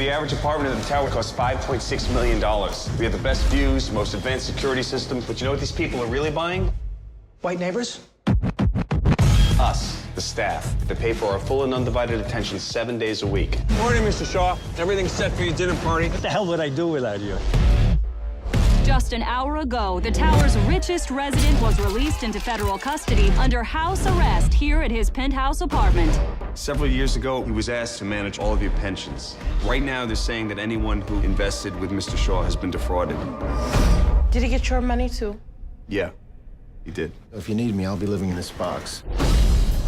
The average apartment in the tower costs $5.6 million. We have the best views, most advanced security systems, but you know what these people are really buying? White neighbors? Us, the staff. They pay for our full and undivided attention 7 days a week. Morning, Mr. Shaw. Everything's set for your dinner party. What the hell would I do without you? Just an hour ago, the tower's richest resident was released into federal custody under house arrest here at his penthouse apartment. Several years ago, he was asked to manage all of your pensions. Right now, they're saying that anyone who invested with Mr. Shaw has been defrauded. Did he get your money, too? Yeah, he did. If you need me, I'll be living in this box.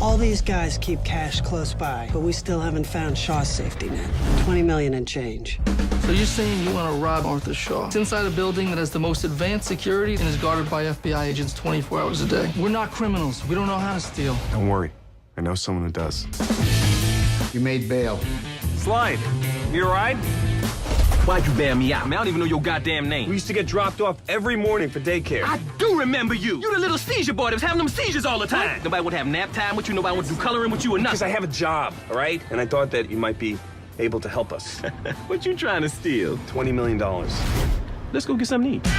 All these guys keep cash close by, but we still haven't found Shaw's safety net. 20 million and change. So you're saying you want to rob Arthur Shaw? It's inside a building that has the most advanced security and is guarded by FBI agents 24 hours a day. We're not criminals. We don't know how to steal. Don't worry. I know someone who does. You made bail. Slide. You all right? Why'd you bail me out, man? I don't even know your goddamn name. We used to get dropped off every morning for daycare. I do remember you. You the little seizure boy that was having them seizures all the time. What? Nobody would have nap time with you. Nobody would do coloring with you or nothing. Because I have a job, all right? And I thought that you might be able to help us. What you trying to steal? $20 million. Let's go get something to eat.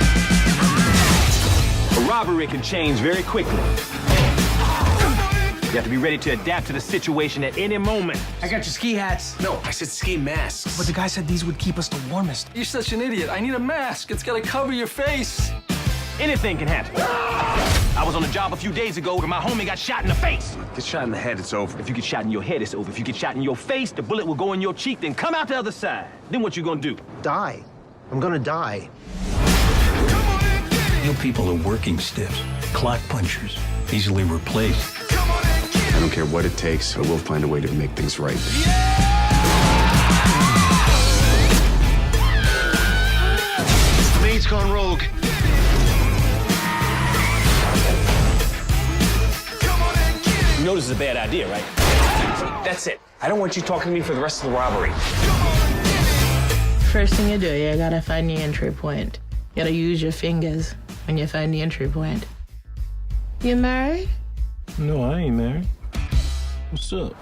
A robbery can change very quickly. You have to be ready to adapt to the situation at any moment. I got your ski hats. No, I said ski masks. But the guy said these would keep us the warmest. You're such an idiot. I need a mask. It's got to cover your face. Anything can happen. I was on a job a few days ago where my homie got shot in the face. Get shot in the head, it's over. If you get shot in your head, it's over. If you get shot in your face, the bullet will go in your cheek, then come out the other side. Then what you gonna do? Die. I'm gonna die. You people are working stiffs, clock punchers, easily replaced. I don't care what it takes, but we'll find a way to make things right. Main's gone rogue. You know this is a bad idea, right? That's it. I don't want you talking to me for the rest of the robbery. First thing you do, you gotta find the entry point. You gotta use your fingers when you find the entry point. You married? No, I ain't married. What's up?